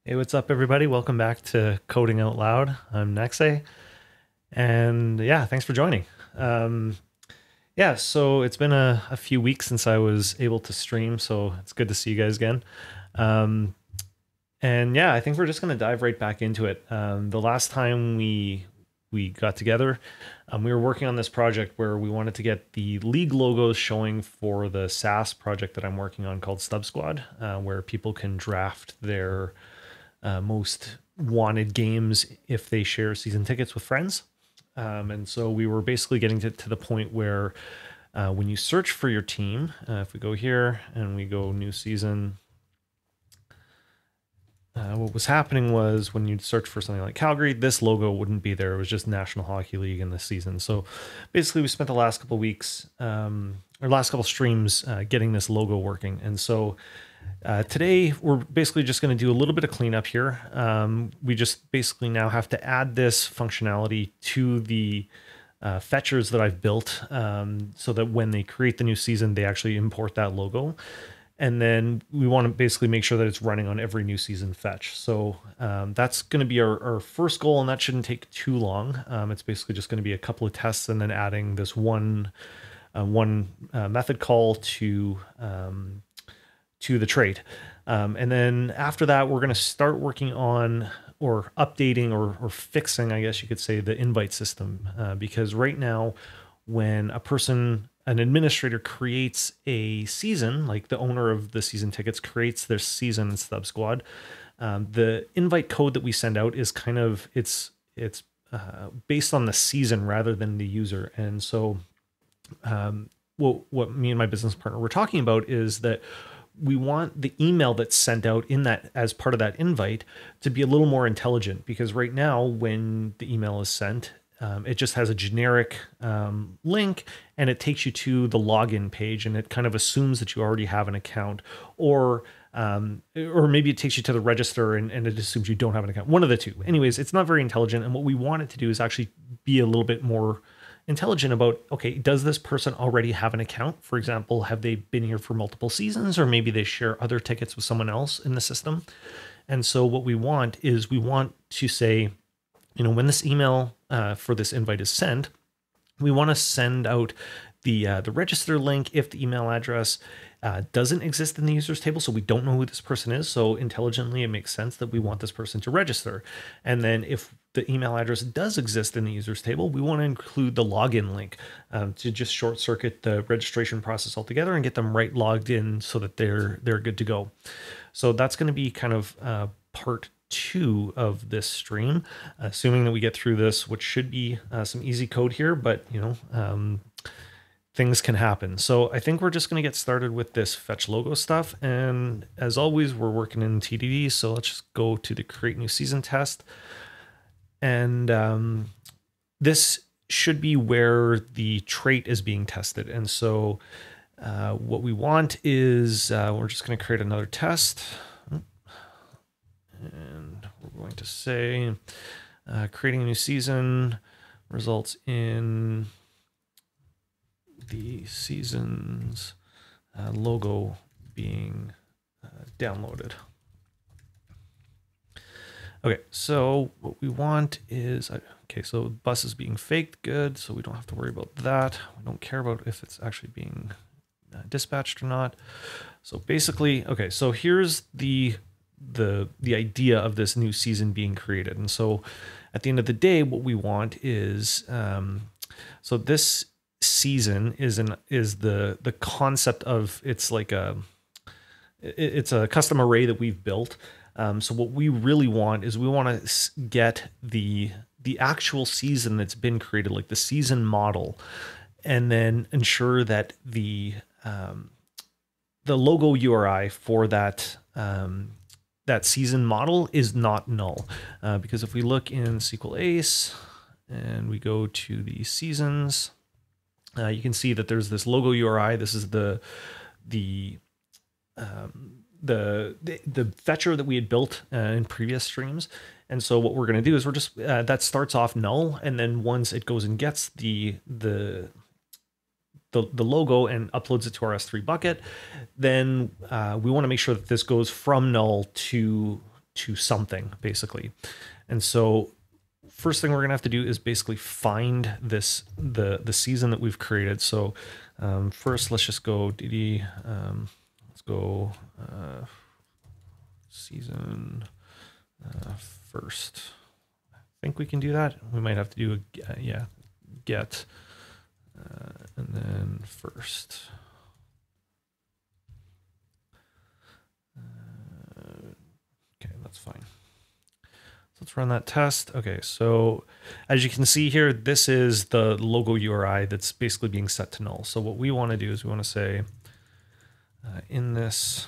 Hey, what's up, everybody? Welcome back to Coding Out Loud. I'm Nexe, and yeah, thanks for joining. Um, so it's been a few weeks since I was able to stream, so it's good to see you guys again. Um, and yeah, I think we're just going to dive right back into it. The last time we got together, we were working on this project where we wanted to get the league logos showing for the SaaS project that I'm working on called StubSquad, where people can draft their most wanted games if they share season tickets with friends. And so we were basically getting to the point where when you search for your team, if we go here and we go new season, what was happening was when you'd search for something like Calgary, this logo wouldn't be there. It was just National Hockey League in this season. So basically, we spent the last couple of weeks, or last couple of streams, getting this logo working. And so today, we're basically just going to do a little bit of cleanup here. We just basically now have to add this functionality to the fetchers that I've built so that when they create the new season, they actually import that logo. And then we want to basically make sure that it's running on every new season fetch. So that's going to be our first goal, and that shouldn't take too long. It's basically just going to be a couple of tests and then adding this one method call to the trait. And then after that, we're going to start working on or updating or fixing, I guess you could say, the invite system. Because right now, when an administrator creates a season, like the owner of the season tickets creates their season in StubSquad, the invite code that we send out is kind of, it's based on the season rather than the user. And so what me and my business partner were talking about is that we want the email that's sent out in that as part of that invite to be a little more intelligent, because right now when the email is sent, it just has a generic link and it takes you to the login page and it kind of assumes that you already have an account, or maybe it takes you to the register and it assumes you don't have an account. One of the two. Anyways, it's not very intelligent. And what we want it to do is actually be a little bit more intelligent about, okay, does this person already have an account? For example, have they been here for multiple seasons, or maybe they share other tickets with someone else in the system? And so what we want is we want to say, when this email for this invite is sent, we want to send out the register link if the email address doesn't exist in the users table, so we don't know who this person is. So intelligently, it makes sense that we want this person to register. And then if the email address does exist in the users table, we want to include the login link to just short circuit the registration process altogether and get them right logged in so that they're good to go. So that's going to be kind of part 2 of this stream, assuming that we get through this, which should be some easy code here, but things can happen. So I think we're just going to get started with this fetch logo stuff. And as always, we're working in TDD. So let's just go to the create new season test. And this should be where the trait is being tested. And so what we want is we're just going to create another test. And we're going to say creating a new season results in the season's logo being downloaded. Okay, so what we want is, okay, so bus is being faked, good, so we don't have to worry about that. We don't care about if it's actually being dispatched or not. So basically, okay, so here's the idea of this new season being created. And so at the end of the day, what we want is, so this season is the concept of, it's a custom array that we've built. So what we really want is we want to get the actual season that's been created, like the season model, and then ensure that the logo URI for that season model is not null. Because if we look in SQL Ace and we go to the seasons, you can see that there's this logo URI. This is the fetcher that we had built in previous streams. And so what we're going to do is we're just that starts off null, and then once it goes and gets the logo and uploads it to our S3 bucket, then we want to make sure that this goes from null to to something basically. And so first thing we're gonna have to do is basically find the season that we've created. So first let's just go DD, let's go season first. I think we can do that. We might have to do a get and then first. Okay, that's fine. So let's run that test. Okay, so as you can see here, this is the logo URI that's basically being set to null. So what we want to do is we want to say in this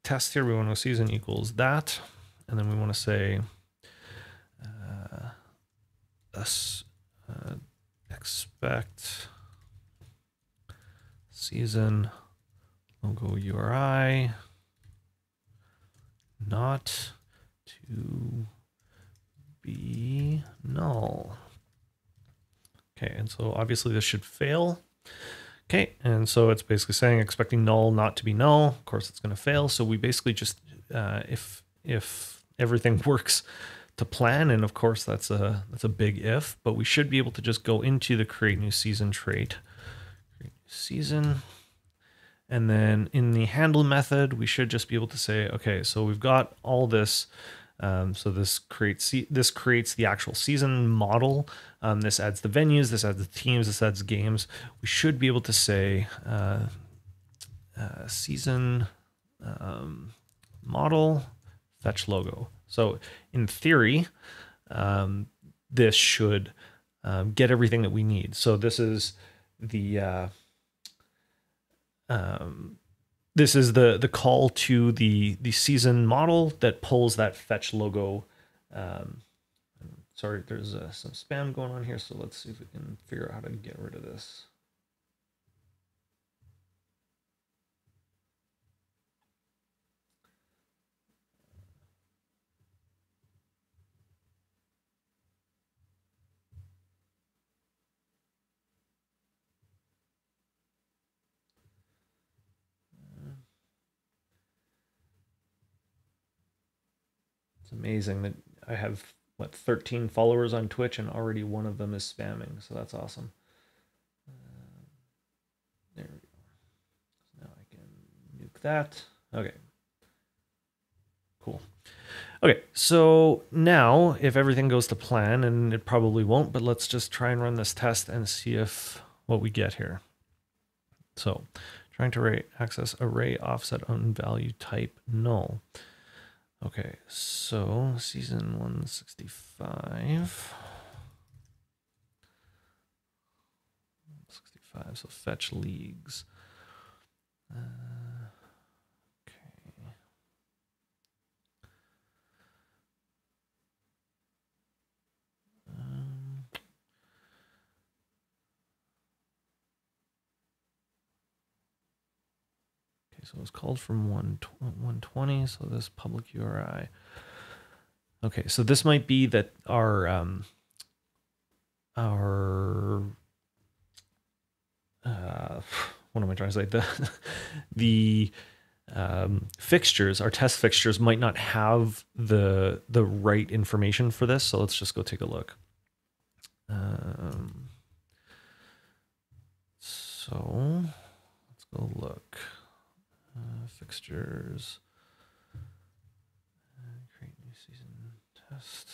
test here, we want to season equals that, and then we want to say expect season logo URI not to be null. Okay, and so obviously this should fail. Okay, and so it's basically saying expecting null not to be null. Of course, it's going to fail. So we basically just if everything works to plan, and of course that's a big if, but we should be able to just go into the create new season trait, create new season, and then in the handle method we should just be able to say, okay, so we've got all this. So this creates the actual season model. This adds the venues, this adds the teams, this adds games. We should be able to say season model fetch logo. So in theory, this should get everything that we need. So this is the call to the season model that pulls that fetch logo. Sorry, there's some spam going on here, so let's see if we can figure out how to get rid of this. It's amazing that I have, what, 13 followers on Twitch and already one of them is spamming, so that's awesome. There we go. So now I can nuke that. Okay. Cool. Okay, so now if everything goes to plan, and it probably won't, but let's just try and run this test and see if what we get here. So trying to access array offset on value type null. Okay, so season 165. 65, so fetch leagues. Okay. So it's called from 120, so this public URI. Okay, so this might be that our what am I trying to say? The fixtures, our test fixtures, might not have the right information for this. So let's just go take a look. So let's go look. Fixtures. Create new season test.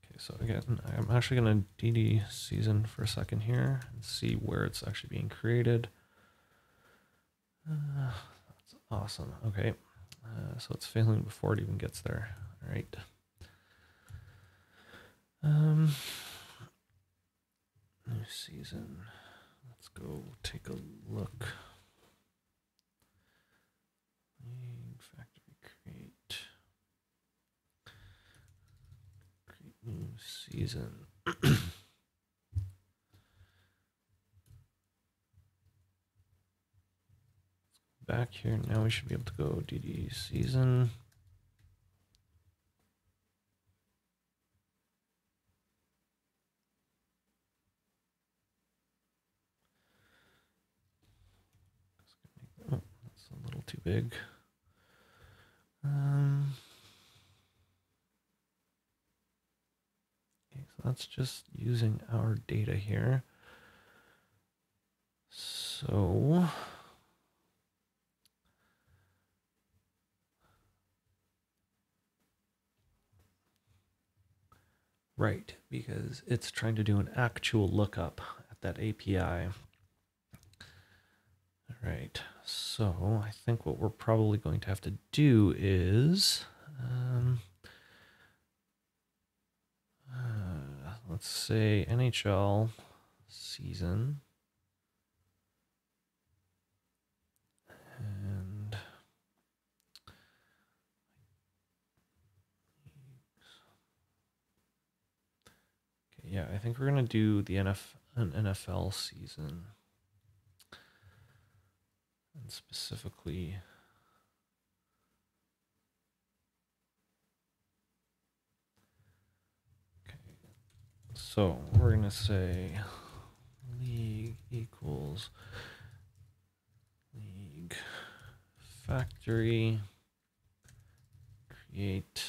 Okay, so again, I'm actually going to DD season for a second here and see where it's actually being created. That's awesome. Okay, so it's failing before it even gets there. All right. New season. Let's go take a look. Factory create new season. Back here now, we should be able to go DD season. Oh, that's a little too big. So that's just using our data here. So right, because it's trying to do an actual lookup at that API. All right, so I think what we're probably going to have to do is, let's say NHL season. And okay, yeah, I think we're gonna do the an NFL season, and specifically, okay, so we're gonna say league equals league factory create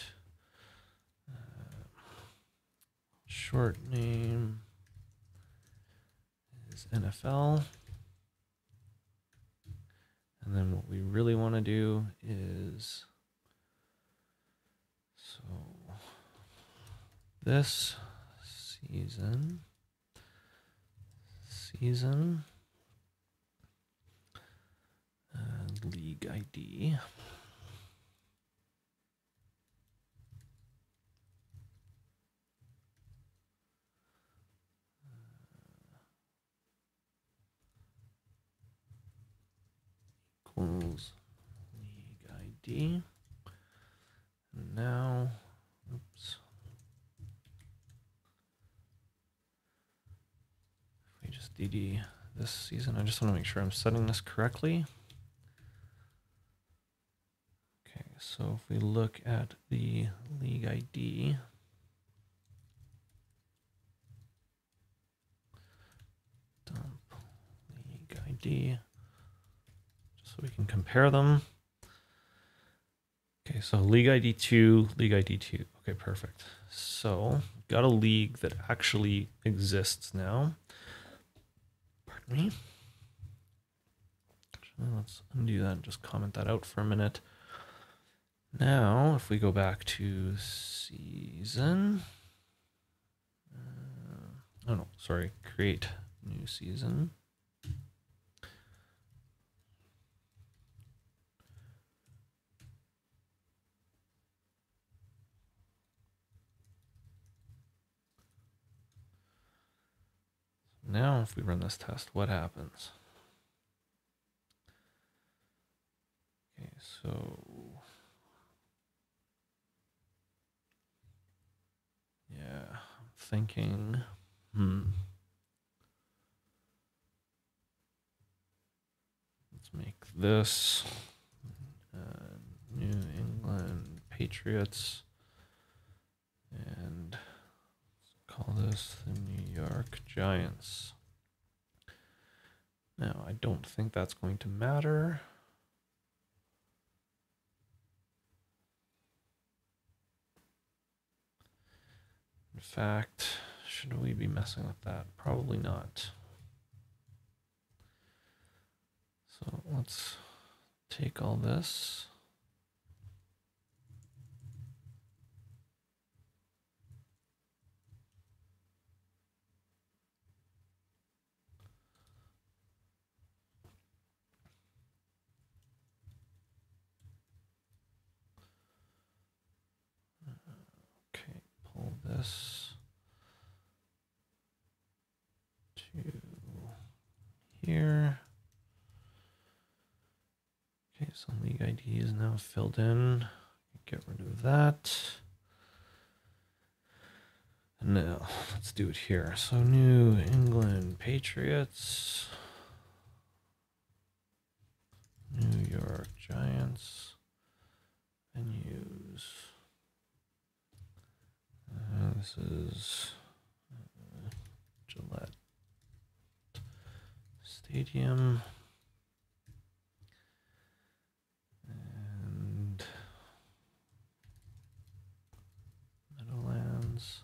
short name is NFL. And then what we really want to do is, so this season league ID. Equals league ID. And now, oops. If we just DD this season, I just want to make sure I'm setting this correctly. Okay, so if we look at the league ID, dump league ID, just so we can compare them. Okay, so league ID 2, league ID 2. Okay, perfect. So got a league that actually exists now. Pardon me. Actually, let's undo that and just comment that out for a minute. Now, if we go back to season, oh no, sorry, create new season. Now, if we run this test, what happens? Okay, so yeah, I'm thinking, let's make this New England Patriots, and let's call this the New York Giants. Now, I don't think that's going to matter. In fact, should we be messing with that? Probably not. So let's take all this. Okay, pull this to here. Okay, so league ID is now filled in. Get rid of that. And now let's do it here. So New England Patriots, New York Giants, and use. This is Gillette Stadium. And Meadowlands.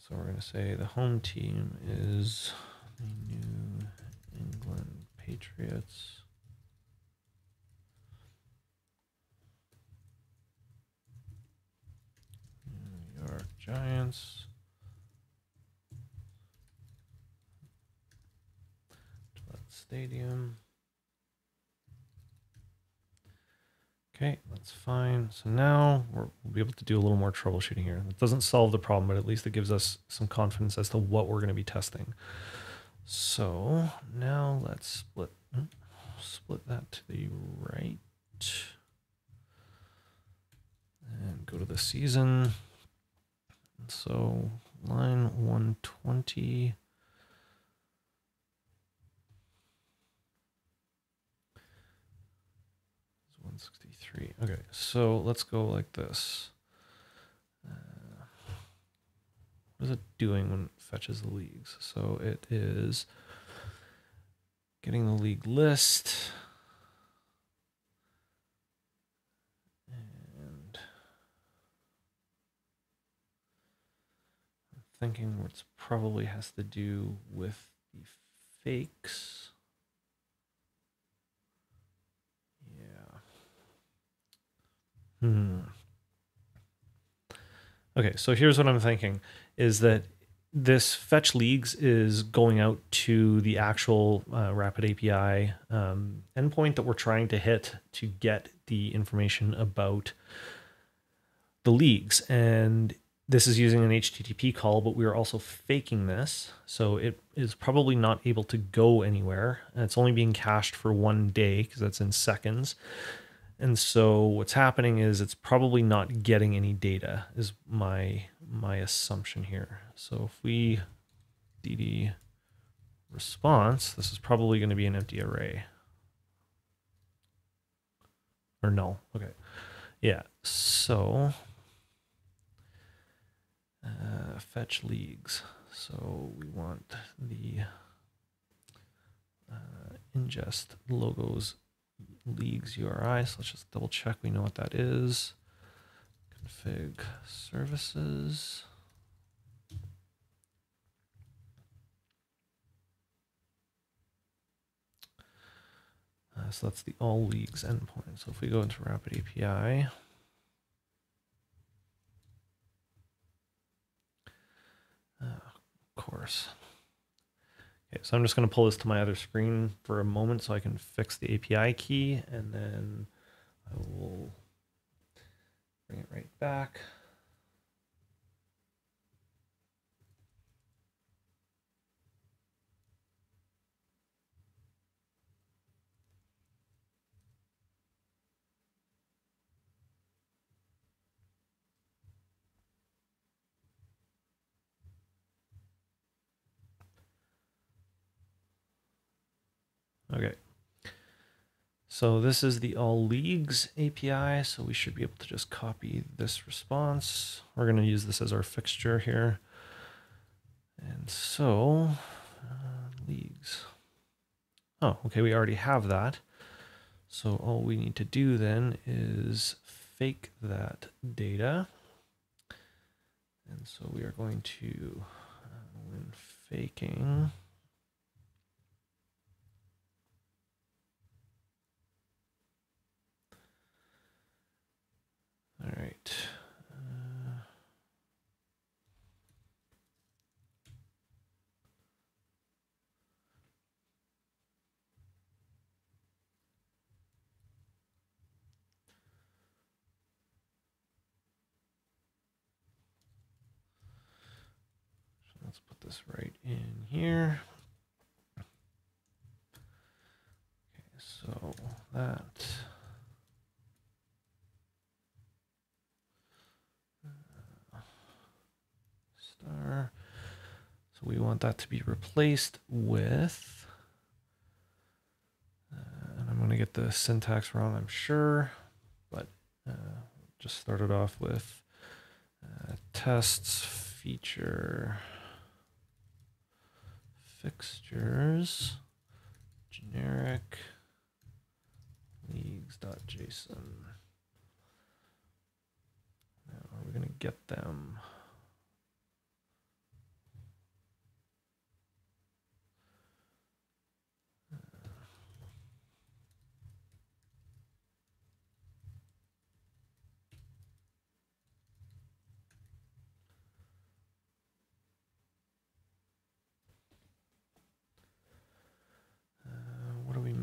So we're going to say the home team is the New England Patriots. New York Giants. Stadium. Okay, that's fine. So now we'll be able to do a little more troubleshooting here. It doesn't solve the problem, but at least it gives us some confidence as to what we're going to be testing. So now let's split that to the right and go to the season. So line 120. 163. Okay, so let's go like this. What is it doing when it fetches the leagues? So it is getting the league list. And I'm thinking what probably has to do with the fakes. Okay, so here's what I'm thinking, is that this fetch leagues is going out to the actual Rapid API endpoint that we're trying to hit to get the information about the leagues. And this is using an HTTP call, but we are also faking this. So it is probably not able to go anywhere. And it's only being cached for 1 day because that's in seconds. And so what's happening is it's probably not getting any data is my assumption here. So if we DD response, this is probably going to be an empty array. Or no. Okay. Yeah. So fetch leagues. So we want the ingest logos leagues URI. So let's just double check we know what that is. Config services. So that's the all leagues endpoint. So if we go into Rapid API, of course. Okay, so I'm just going to pull this to my other screen for a moment so I can fix the API key, and then I will bring it right back. Okay. So this is the all leagues API. So we should be able to just copy this response. We're going to use this as our fixture here. And so leagues. Oh, okay. We already have that. So all we need to do then is fake that data. And so we are going to, when faking, all right. So let's put this right in here. Okay, so that. Star. So we want that to be replaced with, and I'm going to get the syntax wrong, I'm sure, but just started off with tests feature fixtures generic leagues.json. Now, are we going to get them?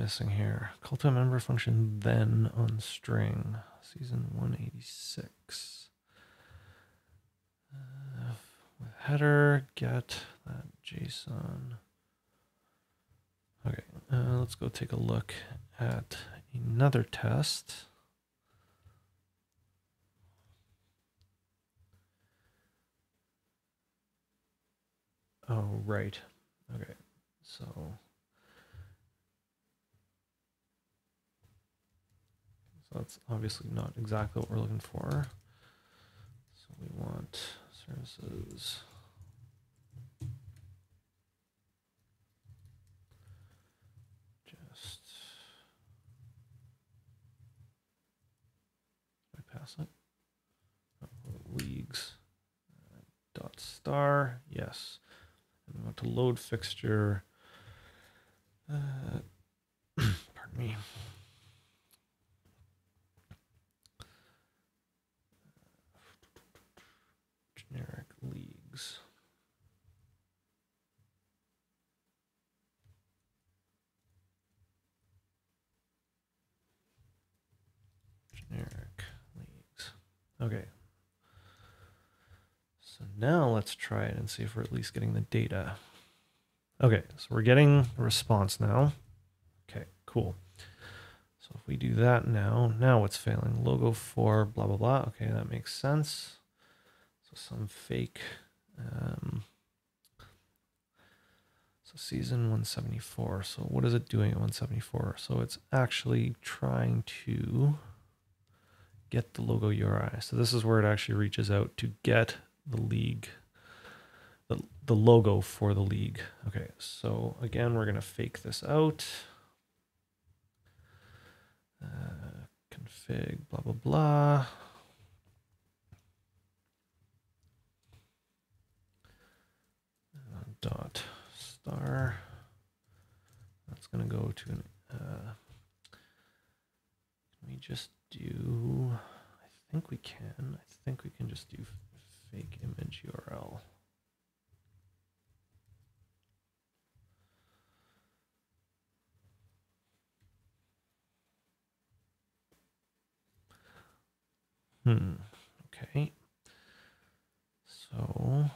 missing here? Call to a member function, then on string, season 186. With header, get that JSON. Okay, let's go take a look at another test. Oh, right. Okay, so that's obviously not exactly what we're looking for. So we want services. Just bypass it. Oh, leagues dot star. Yes. And we want to load fixture. Pardon me. Generic leagues. Generic leagues. Okay. So now let's try it and see if we're at least getting the data. Okay, so we're getting a response now. Okay, cool. So if we do that now it's failing. Logo for blah, blah, blah. Okay, that makes sense. So some fake. So season 174. So what is it doing at 174? So it's actually trying to get the logo URI. So this is where it actually reaches out to get the league, the logo for the league. Okay, so again, we're going to fake this out. Config, blah, blah, blah. Dot star. That's going to go to an, can we just do, I think we can just do fake image URL. Okay. So,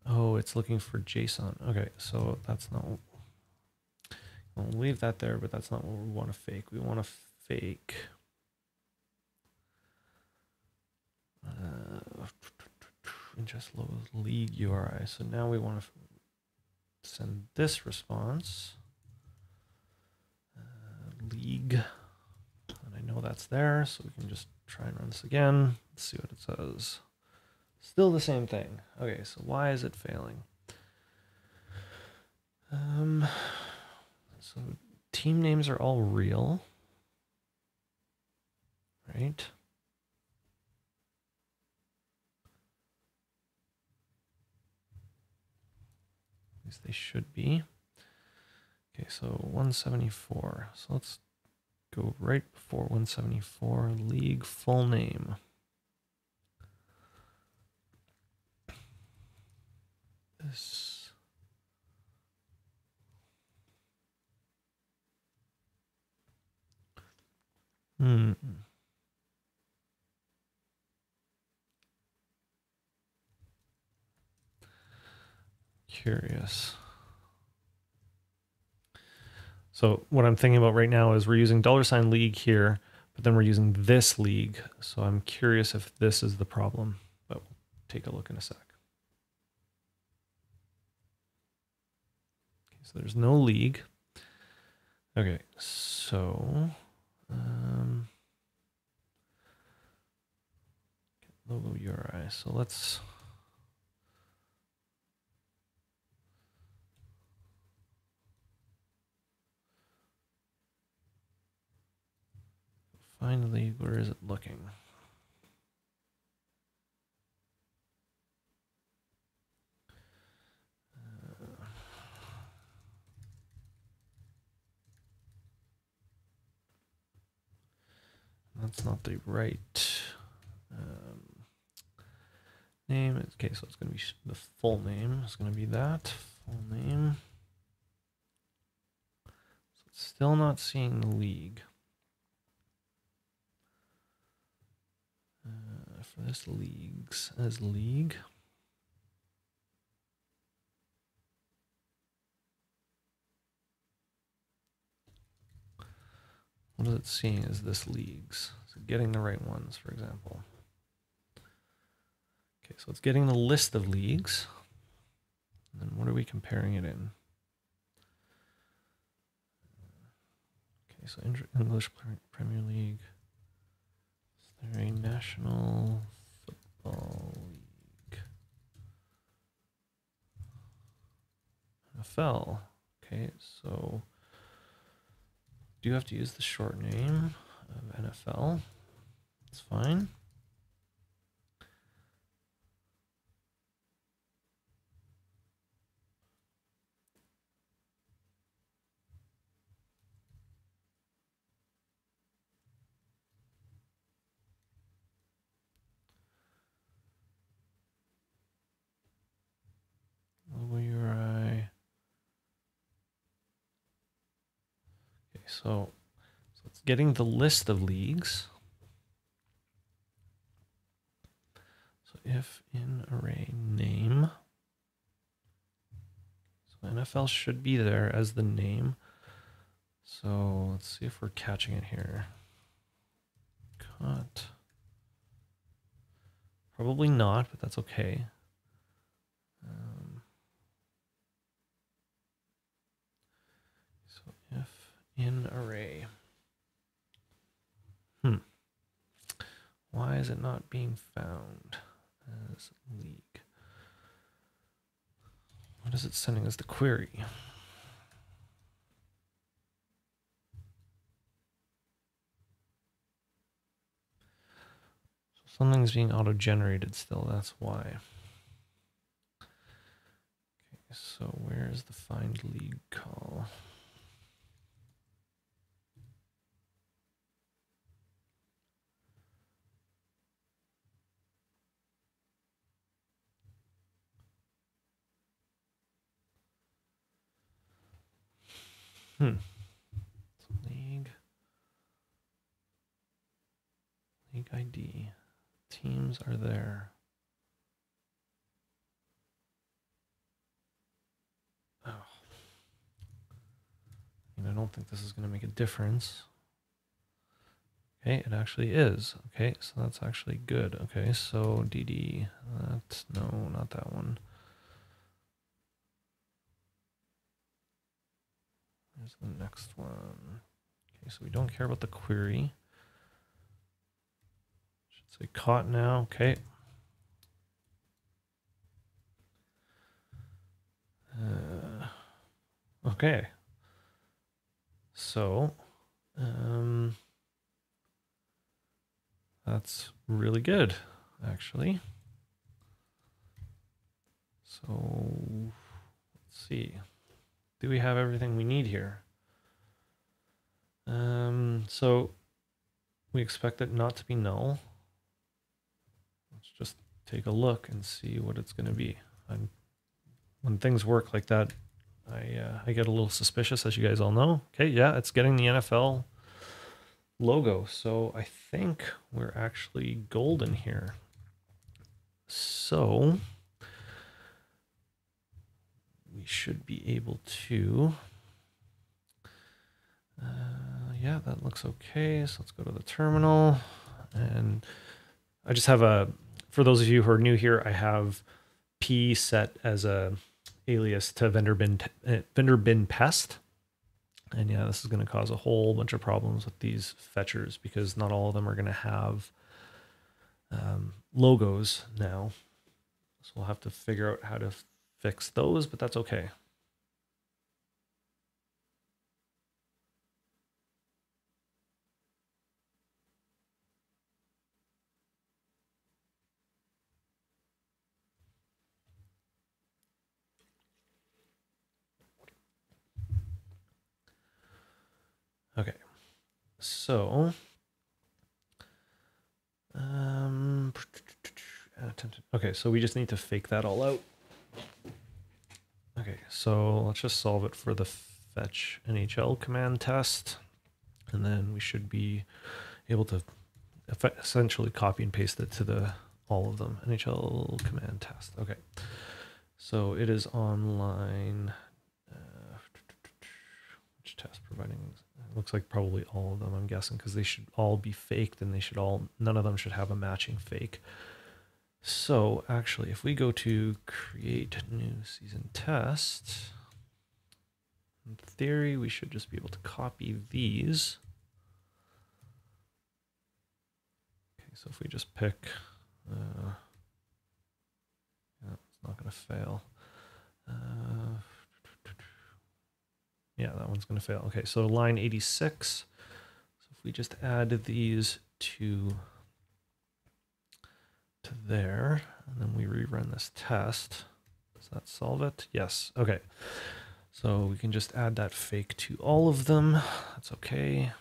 oh, it's looking for JSON. Okay, so that's not, we'll leave that there, but that's not what we want to fake. We want to fake ingest league URI. So now we want to send this response, league, and I know that's there, so we can just try and run this again. Let's see what it says. Still the same thing. Okay, so why is it failing? So team names are all real, right? At least they should be. Okay, so 174. So let's go right before 174, league full name. This. Curious. So what I'm thinking about right now is we're using $league here, but then we're using this league. So I'm curious if this is the problem, but we'll take a look in a sec. Okay, so there's no league. Okay, so logo URI. So let's find the league. Where is it looking? that's not the right name. Okay, so it's going to be the full name. It's going to be that full name. So it's still not seeing the league. For this leagues as league. What is it seeing as this leagues? So getting the right ones, for example. Okay, so it's getting the list of leagues. And then what are we comparing it in? Okay, so English Premier League. Is there a National Football League? NFL. Okay, so do you have to use the short name of NFL? It's fine. Logo URI. Okay, so it's getting the list of leagues. So if in array name, so NFL should be there as the name. So let's see if we're catching it here. Cut. Probably not, but that's okay. So if in array. Why is it not being found as league? What is it sending as the query? So something's being auto-generated still, that's why. Okay, so where's the find league call? So league ID. Teams are there. Oh. I don't think this is going to make a difference. Okay, it actually is. Okay, so that's actually good. Okay, so DD, no, not that one. There's the next one. Okay, so we don't care about the query. Should say caught now. Okay. Okay. So, that's really good, actually. So, let's see. Do we have everything we need here? So we expect it not to be null. Let's just take a look and see what it's going to be. When things work like that, I get a little suspicious, as you guys all know. Okay, yeah, it's getting the NFL logo. So I think we're actually golden here. So we should be able to, yeah, that looks okay. So let's go to the terminal, and I just have for those of you who are new here, I have P set as a alias to vendor bin pest. And yeah, this is going to cause a whole bunch of problems with these fetchers because not all of them are going to have logos now. So we'll have to figure out how to fix those, but that's okay. Okay, so Okay, so we just need to fake that all out. Okay, so let's just solve it for the fetch NHL command test. And then we should be able to essentially copy and paste it to all of them. NHL command test. Okay, so it is online. Which test providing? It looks like probably all of them, I'm guessing, because they should all be faked and none of them should have a matching fake. So actually, if we go to create new season test, in theory, we should just be able to copy these. Okay, so if we just pick, yeah, it's not going to fail. Yeah, that one's going to fail. Okay, so line 86. So if we just add these to there, and then we rerun this test, does that solve it? Yes. Okay. So we can just add that fake to all of them. That's okay.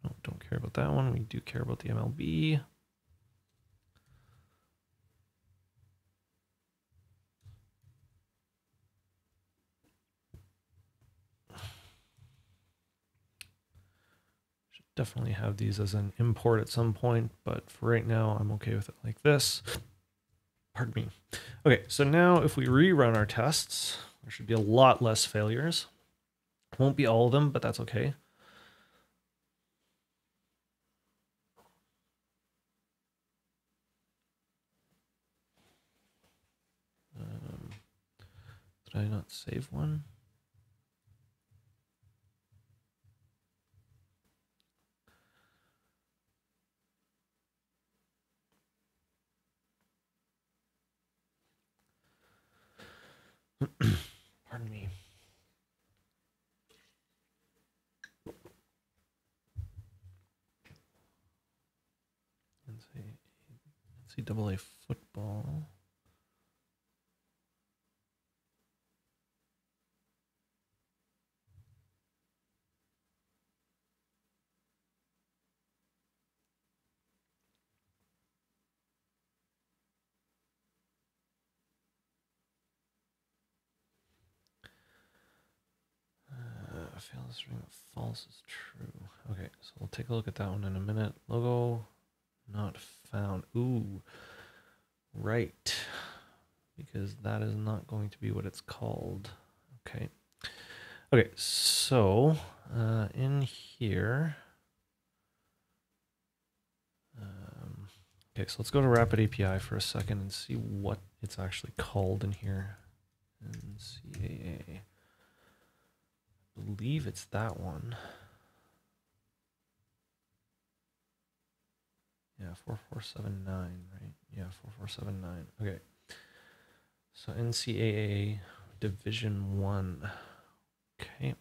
No, don't care about that one. We do care about the MLB. Should definitely have these as an import at some point, but for right now, I'm okay with it like this. Pardon me. Okay, so now if we rerun our tests, there should be a lot less failures. Won't be all of them, but that's okay. Did I not save one? Pardon me. NCAA football. Fail to string that false is true. Okay, so we'll take a look at that one in a minute. Logo not found. Ooh, right. Because that is not going to be what it's called. Okay. Okay, so in here. Okay, so let's go to Rapid API for a second and see what it's actually called in here. NCAA. I believe it's that one. Yeah, 4479, right? Yeah, 4479. Okay. So NCAA Division 1. Okay.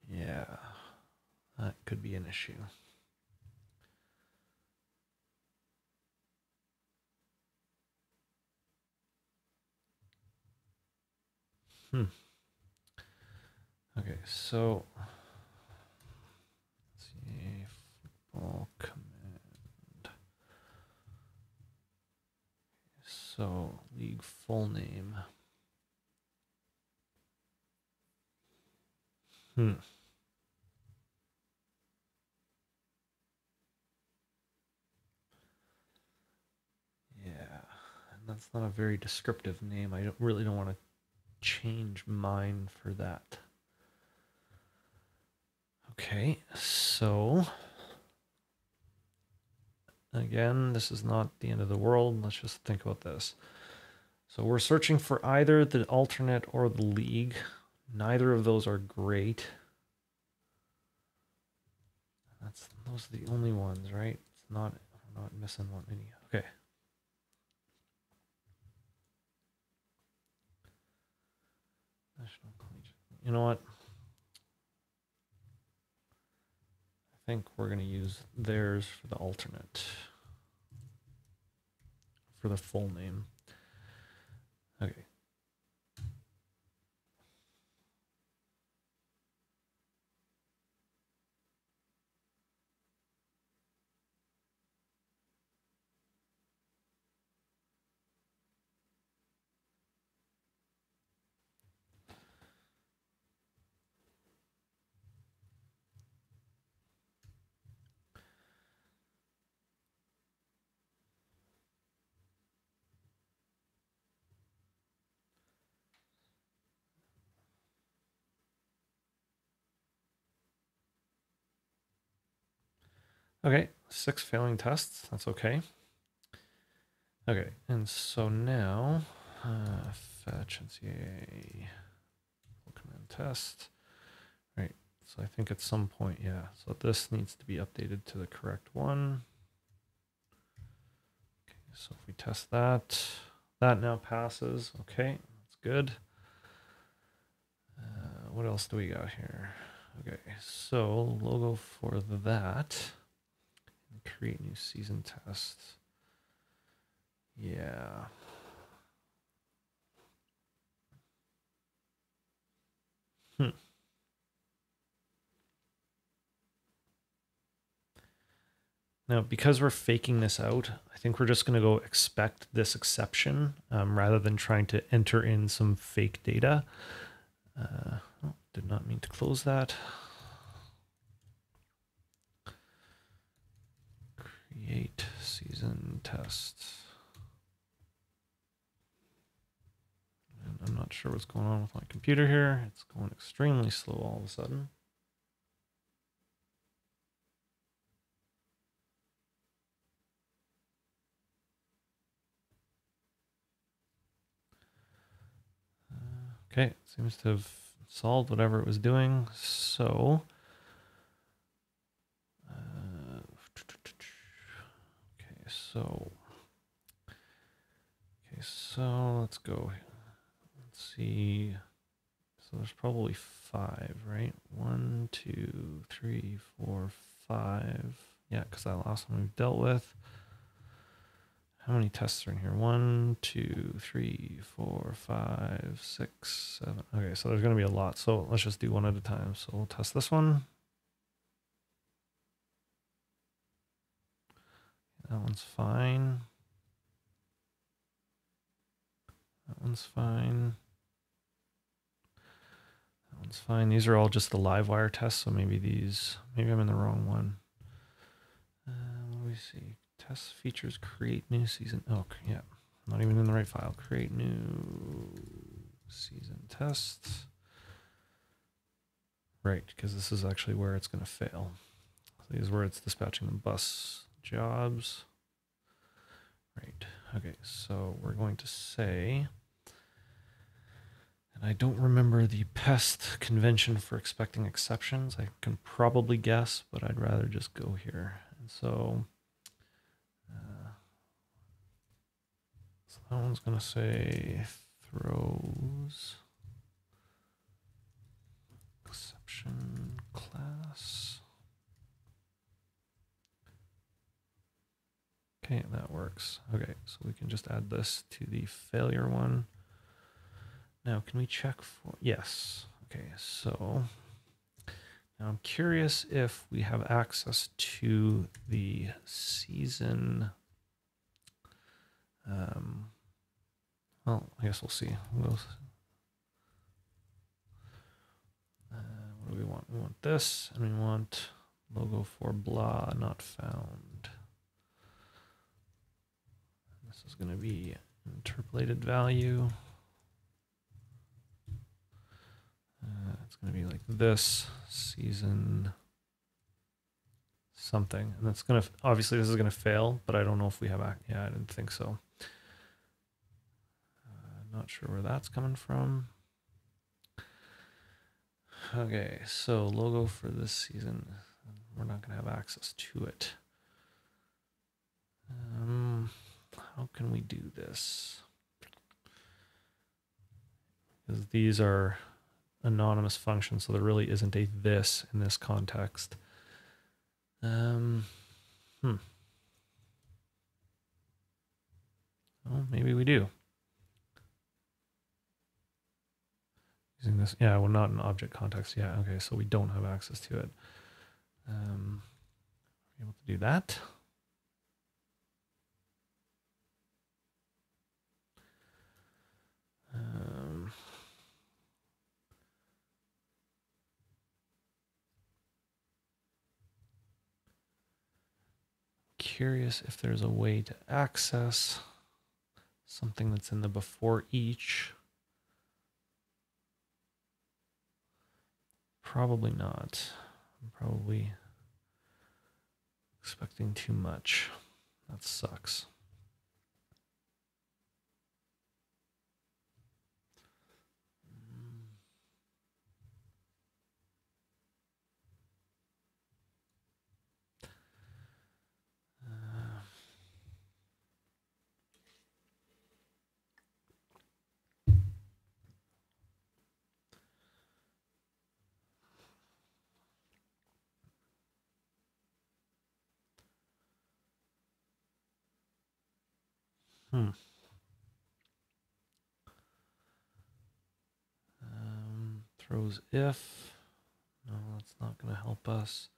Yeah, that could be an issue. Okay, so let's see, football command. So league full name. Yeah, and that's not a very descriptive name. I really don't want to change mine for that. Okay, so again, this is not the end of the world. Let's just think about this. So we're searching for either the alternate or the league. Neither of those are great. Those are the only ones, right? It's not, I'm not missing one any. Okay. National Collegiate. You know what? I think we're going to use theirs for the alternate. For the full name. Okay. Okay, 6 failing tests. That's okay. Okay, and so now fetch NCA command test. Right. So I think at some point, yeah. So this needs to be updated to the correct one. Okay, so if we test that, that now passes. Okay, that's good. What else do we got here? Okay, so logo for that. Create new season test. Yeah. Now, because we're faking this out, I think we're just going to go expect this exception rather than trying to enter in some fake data. Oh, did not mean to close that. Create season test. And I'm not sure what's going on with my computer here. It's going extremely slow all of a sudden. Okay, seems to have solved whatever it was doing. So, so let's go. Let's see. So there's probably 5, right? 1, 2, 3, 4, 5. Yeah, because that last one we've dealt with. How many tests are in here? 1, 2, 3, 4, 5, 6, 7. Okay, so there's going to be a lot. So let's just do one at a time. So we'll test this one. That one's fine. That one's fine. That one's fine. These are all just the live wire tests. So maybe I'm in the wrong one. What do we see? Test features, create new season. Oh, yeah. Not even in the right file. Create new season tests. Right, because this is actually where it's going to fail. So this is where it's dispatching the bus jobs. Right. Okay, so we're going to say, and I don't remember the PEST convention for expecting exceptions. I can probably guess, but I'd rather just go here. And so that one's going to say throws exception class. Okay, that works. Okay, so we can just add this to the failure one. Now, can we check for, yes. Okay, so now I'm curious if we have access to the season. Well, I guess we'll see. What do we want? We want this, and we want logo for blah not found. This is going to be interpolated value. It's going to be like this season something, and that's going to, obviously this is going to fail, but I don't know if we have, yeah, I didn't think so. Not sure where that's coming from. Okay, so logo for this season. We're not going to have access to it. How can we do this? Because these are anonymous functions, so there really isn't a this in this context. Oh, maybe we do. Using this, yeah, well, not in object context. Yeah, okay, so we don't have access to it. Are we able to do that? Curious if there's a way to access something that's in the before each. Probably not. I'm probably expecting too much. That sucks. Throws if. No, that's not going to help us.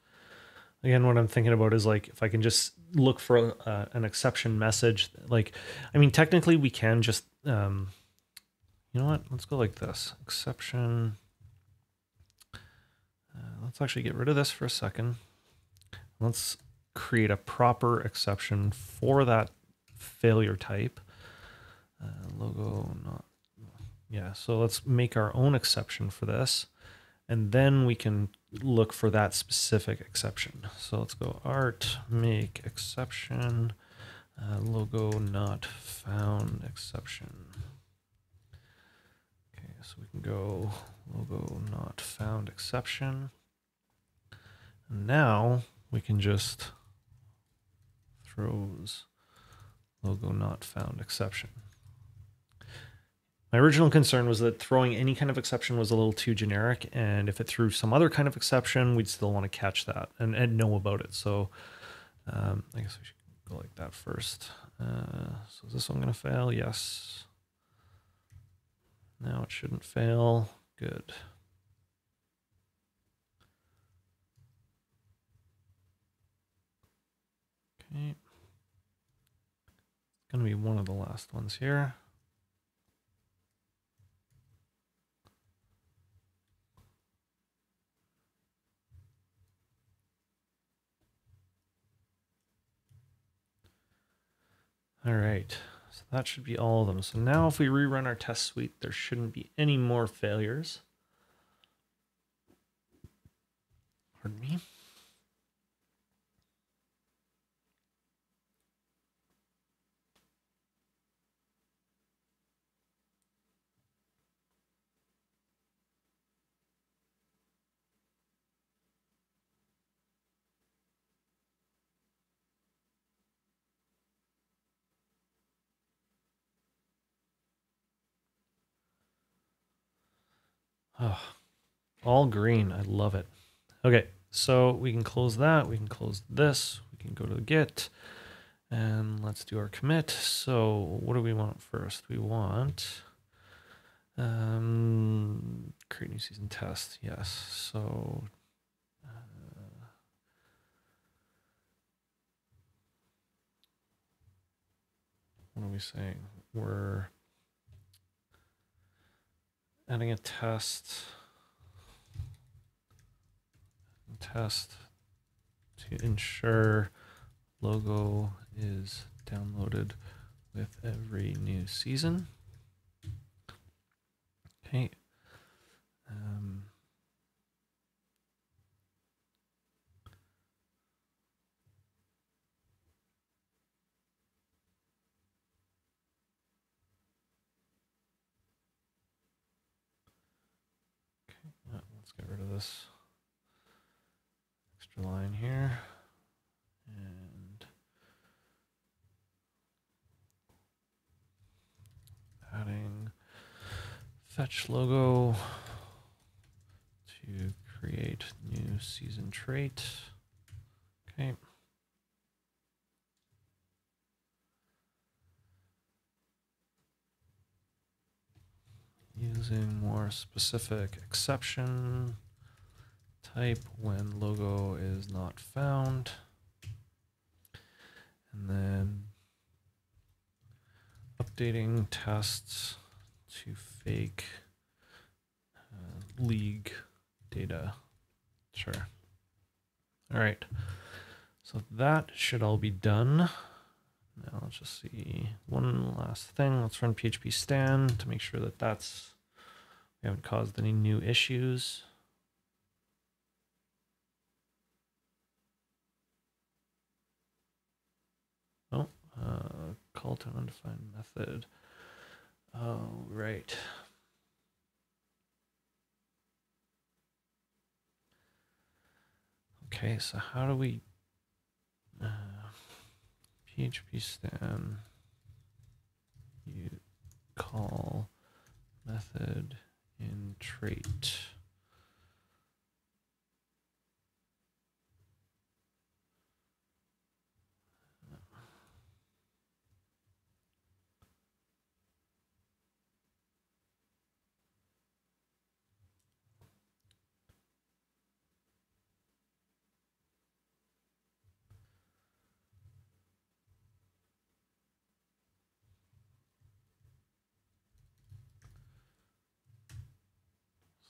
Again, what I'm thinking about is like if I can just look for an exception message. Like, I mean, technically we can just, you know what? Let's go like this. Exception. Let's actually get rid of this for a second. Let's create a proper exception for that failure type. Logo not. Yeah, so let's make our own exception for this. And then we can look for that specific exception. So let's go art, make exception, logo not found exception. Okay, so we can go logo not found exception. And now we can just throws logo not found exception. My original concern was that throwing any kind of exception was a little too generic, and if it threw some other kind of exception, we'd still want to catch that and know about it. So I guess we should go like that first. So is this one going to fail? Yes. Now it shouldn't fail. Good. Okay. It's going to be one of the last ones here. All right, so that should be all of them. So now if we rerun our test suite, there shouldn't be any more failures. Pardon me. Oh, all green. I love it. Okay, so we can close that. We can close this. We can go to the Git. And let's do our commit. So what do we want first? We want create new season test. Yes. So what are we saying? We're adding a test to ensure logo is downloaded with every new season. Okay. Get rid of this extra line here. And adding fetch logo to create new season trait. Okay. Using more specific exception type when logo is not found. And then updating tests to fake league data. Sure. All right. So that should all be done. Now let's just see one last thing. Let's run PHP stan to make sure that we haven't caused any new issues. Oh, call to undefined method. Oh, right. Okay, so how do we PHP stan you call method in trait.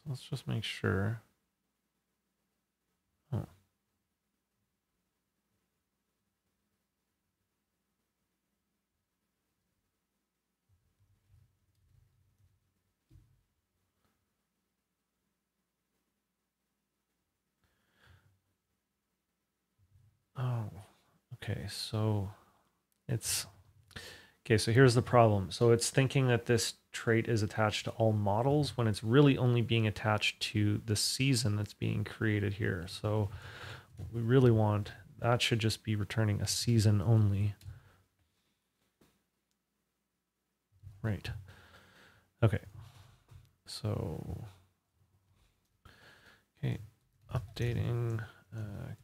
Let's just make sure. Oh. Oh, okay. So so here's the problem. So it's thinking that this trait is attached to all models when it's really only being attached to the season that's being created here. So what we really want, that should just be returning a season only. Right. Okay. So, okay, updating,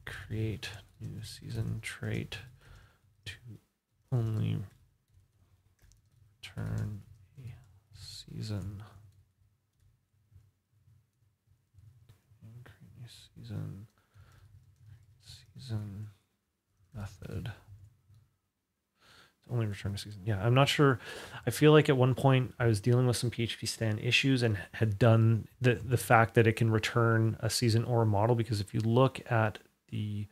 create new season trait to only return a season. And create new season method. Only return a season. Yeah, I'm not sure. I feel like at one point I was dealing with some PHP stan issues and had done the fact that it can return a season or a model, because if you look at the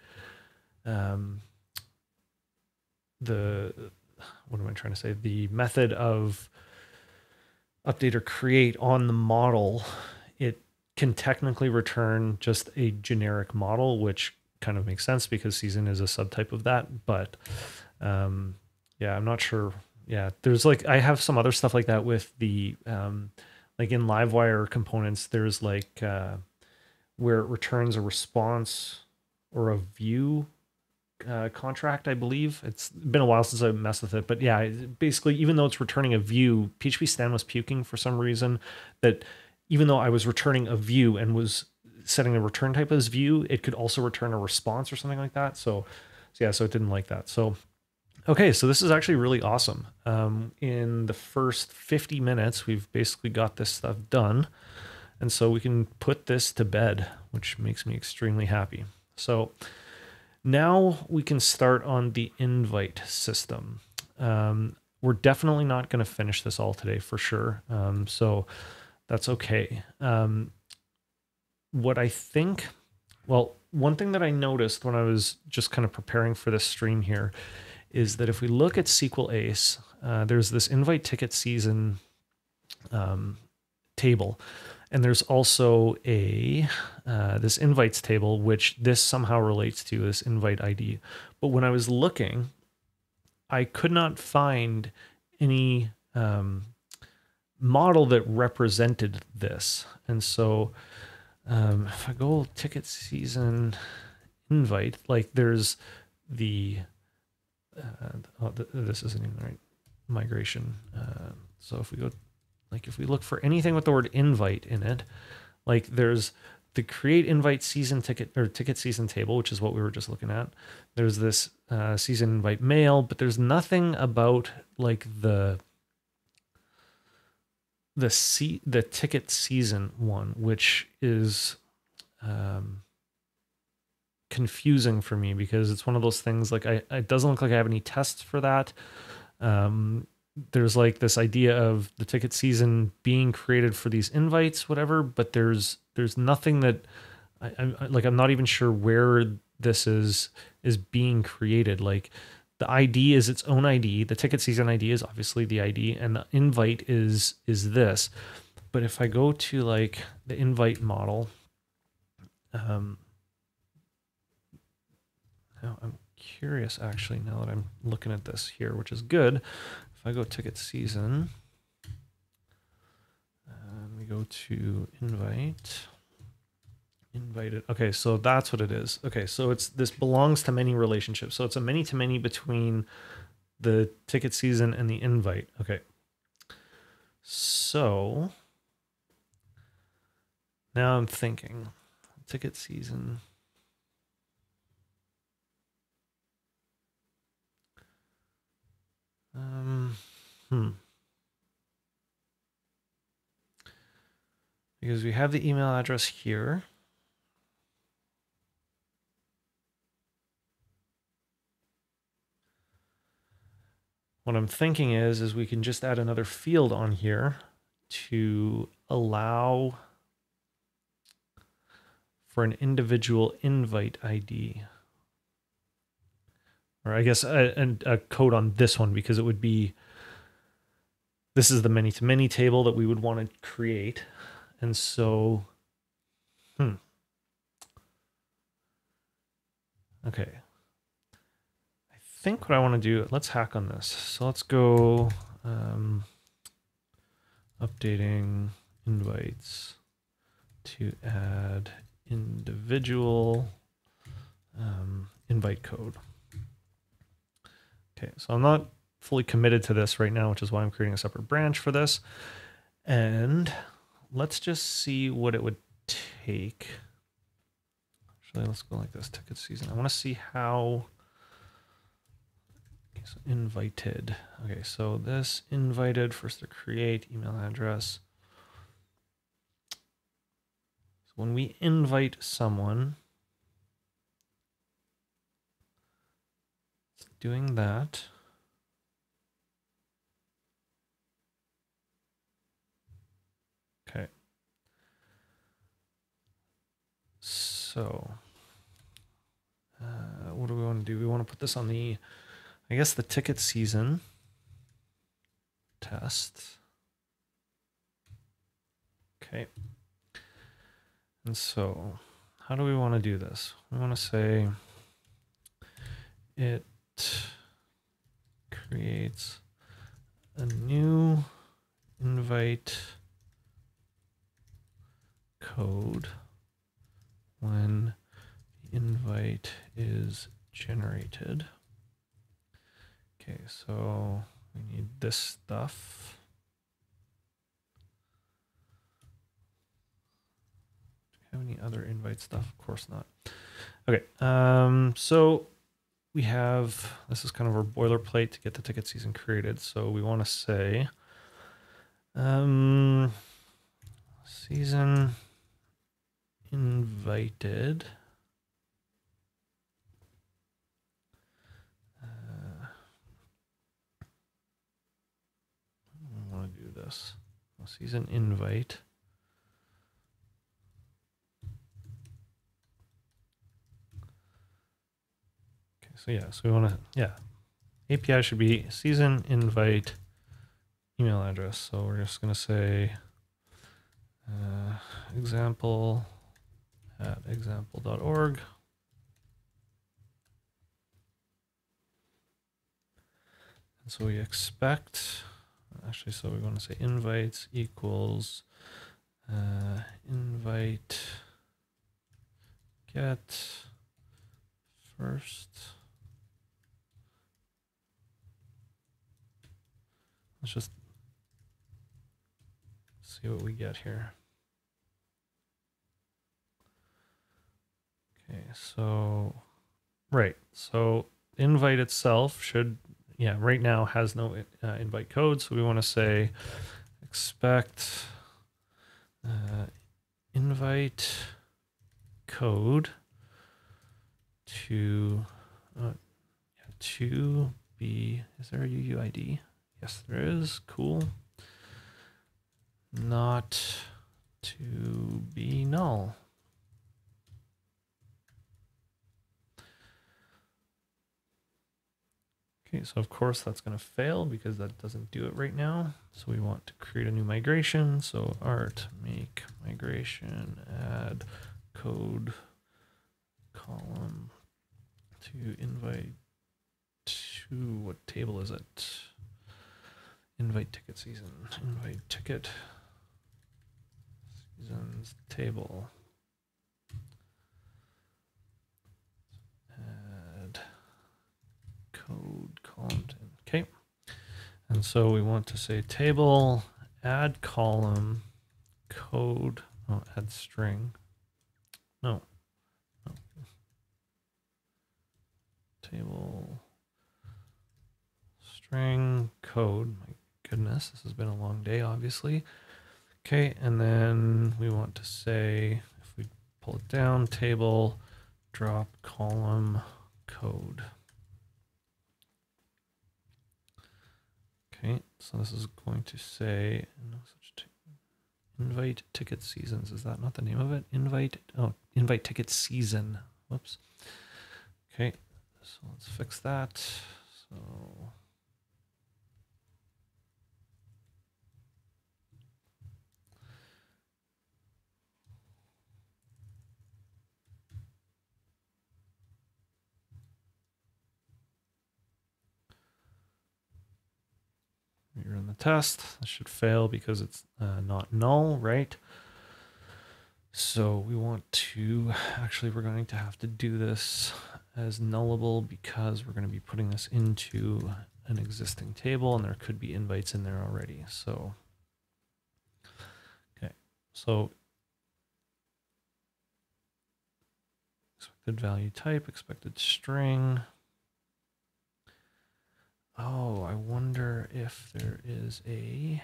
what am I trying to say? The method of update or create on the model, it can technically return just a generic model, which kind of makes sense because season is a subtype of that. But yeah, I'm not sure. Yeah, there's like, I have some other stuff like that with the, like in Livewire components, there's like where it returns a response or a view contract, I believe. It's been a while since I messed with it, but yeah, basically, even though it's returning a view, PHP stan was puking for some reason that even though I was returning a view and was setting the return type as view, it could also return a response or something like that. So yeah, so it didn't like that. So okay, so this is actually really awesome. In the first 50 minutes, we've basically got this stuff done. And so we can put this to bed, which makes me extremely happy. So now we can start on the invite system. We're definitely not going to finish this all today for sure. So that's okay. What I think, well, one thing that I noticed when I was just kind of preparing for this stream here is that if we look at SQL Ace, there's this invite ticket season table. And there's also a this invites table, which this somehow relates to, this invite ID. But when I was looking, I could not find any model that represented this. And so If I go ticket season invite, like there's the, this isn't even the right migration. So if we go, like if we look for anything with the word invite in it, like there's the create invite season ticket or ticket season table, which is what we were just looking at. There's this season invite mail, but there's nothing about like the ticket season one, which is confusing for me because it's one of those things like it doesn't look like I have any tests for that. There's like this idea of the ticket season being created for these invites, whatever, but there's nothing that I'm not even sure where this is being created. Like the ID is its own ID. The ticket season ID is obviously the ID, and the invite is this. But if I go to like the invite model, now I'm curious actually now that I'm looking at this here, which is good. If I go ticket season, we go to invited. Okay, so that's what it is. Okay, so it's this belongs to many relationship. So it's a many to many between the ticket season and the invite. Okay. So now I'm thinking ticket season. Because we have the email address here. What I'm thinking is we can just add another field on here to allow for an individual invite ID. Or I guess a code on this one, because it would be, this is the many-to-many table that we would want to create. And so, okay. I think what I want to do, let's hack on this. So let's go updating invites to add individual invite code. Okay, so I'm not fully committed to this right now, which is why I'm creating a separate branch for this. And let's just see what it would take. Actually, let's go like this, ticket season. I want to see how, okay, so invited. Okay, so this invited, first to create email address. So when we invite someone, it's doing that. Okay. So what do we want to do? We want to put this on the, I guess, the ticket season test. Okay. And so how do we want to do this? We want to say it creates a new invite code when the invite is generated. Okay, so we need this stuff. Do we have any other invite stuff? Of course not. Okay, so we have, this is kind of our boilerplate to get the ticket season created. So we want to say season invited. I want to do this. Season invite. Okay, so yeah, so we want to, API should be season invite email address. So we're just going to say example at example.org. And so we expect, actually, so we want to say invites equals invite get first. Let's just see what we get here. Okay, so, right. So invite itself should, yeah, right now has no invite code. So we want to say expect invite code to be, is there a UUID? Yes, there is. Cool. Not to be null. Okay, so of course that's going to fail because that doesn't do it right now. So we want to create a new migration. So art make migration, add code column to invite to, what table is it? Invite ticket season, invite ticket seasons table. Add code column. Okay. And so we want to say table, add column, code, add string. No. Table, string, code. My goodness, this has been a long day, obviously. Okay, and then we want to say, if we pull it down, table, drop, column, code. Okay, so this is going to say, no such invite ticket seasons. Is that not the name of it? Invite ticket season. Whoops. Okay, so let's fix that. So we run the test. This should fail because it's not null, right? So we want to, actually we're going to have to do this as nullable because we're going to be putting this into an existing table and there could be invites in there already. So, okay, so expected value type, expected string. Oh, I wonder if there is a,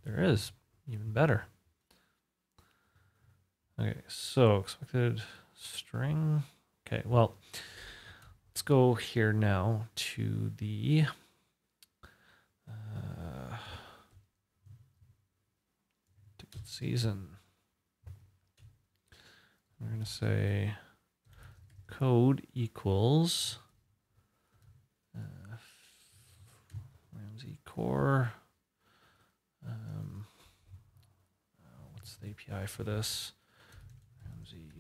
there is, even better. Okay, so expected string. Okay, well, let's go here now to the ticket season. We're going to say code equals Ramsey core. What's the API for this? Ramsey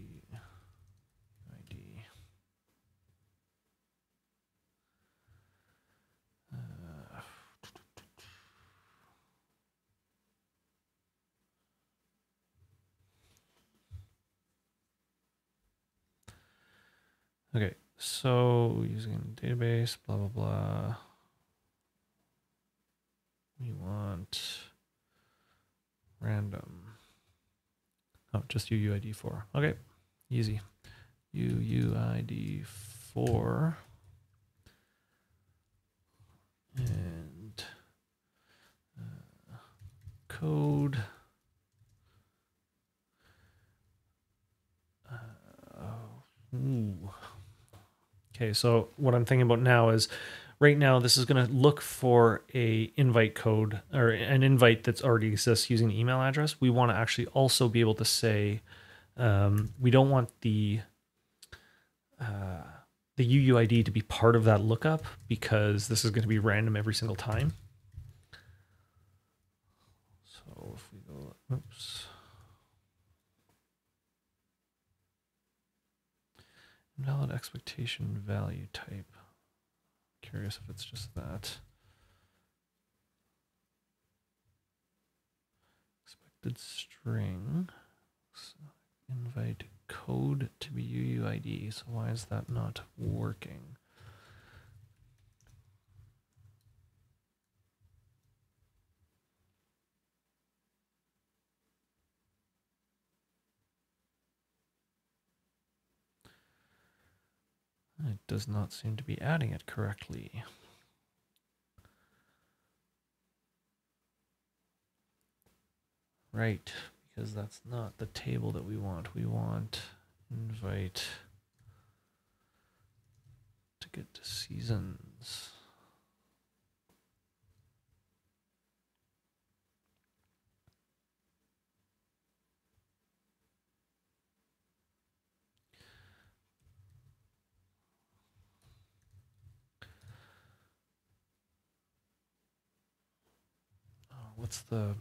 ID. Okay, so using database, blah, blah, blah. We want random. Oh, just UUID4. Okay, easy. UUID4. And code. Okay, so what I'm thinking about now is right now this is going to look for a invite code or an invite that's already exists using the email address. We want to actually also be able to say we don't want the UUID to be part of that lookup because this is going to be random every single time. So if we go, oops. Invalid expectation value type. Curious if it's just that. Expected string. invite code to be UUID. So why is that not working? It does not seem to be adding it correctly. Right, because that's not the table that we want. We want invite ticket to seasons. What's the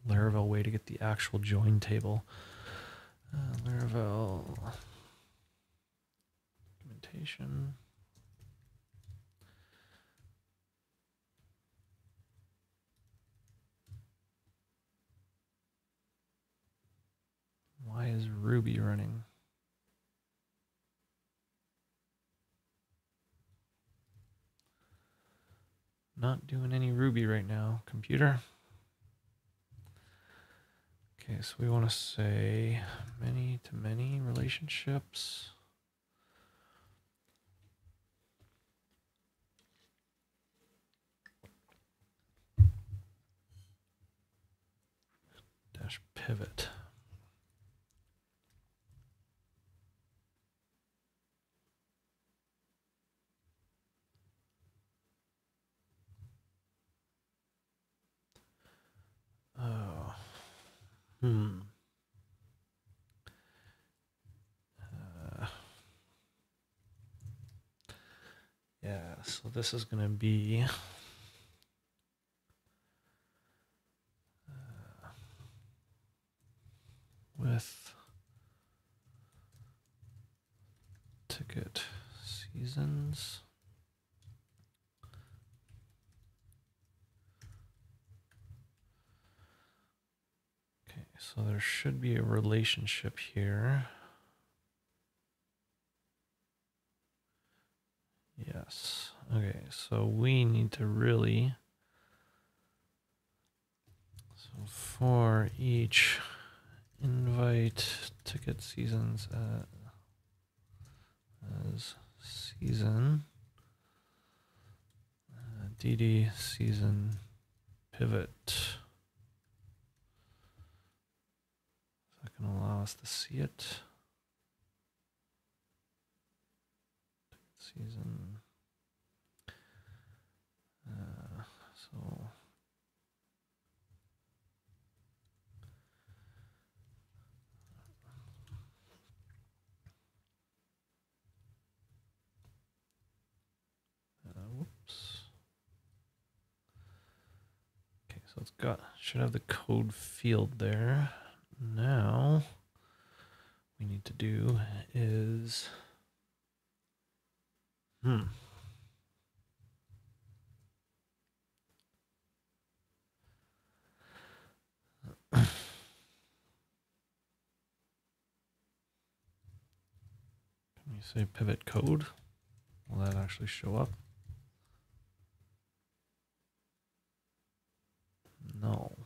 Laravel way to get the actual join table? Laravel documentation. Why is Ruby running? Not doing any Ruby right now, computer. Okay, so we want to say many-to-many relationships. Dash pivot. Oh. Yeah, so this is going to be with ticket seasons. Okay, so there should be a relationship here. Yes. Okay, so we need to really, so for each invite ticket seasons as season, DD season pivot. Is that going to allow us to see it? Season. So whoops. Okay, so it's got, should have the code field there. Now we need to do is Can we say pivot code? Will that actually show up? No.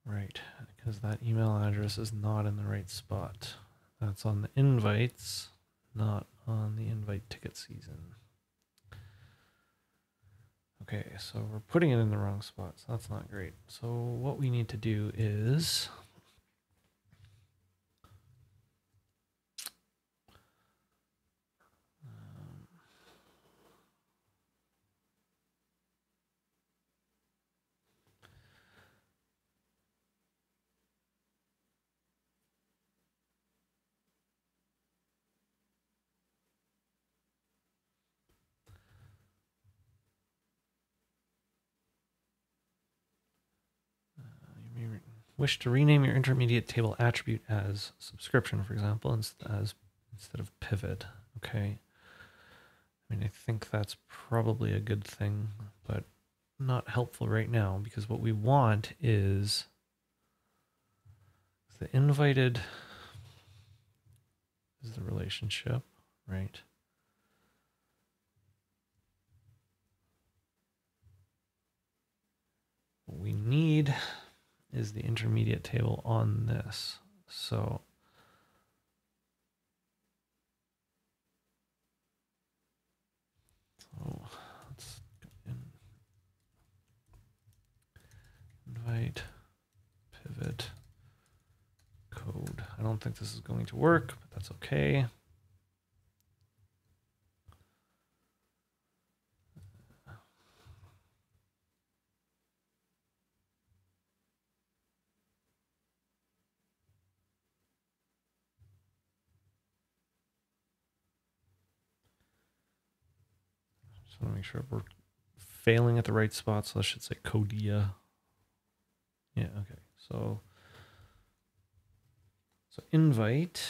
Right, because that email address is not in the right spot. That's on the invites, not on the invite ticket season. Okay, so we're putting it in the wrong spot, so that's not great. So what we need to do is wish to rename your intermediate table attribute as subscription, for example, instead of pivot. Okay. I mean, I think that's probably a good thing, but not helpful right now, because what we want is the invited is the relationship, right? What we need is the intermediate table on this. So let's invite pivot code. I don't think this is going to work, but that's okay. Just want to make sure we're failing at the right spot. So I should say Codia. Yeah, okay. So invite.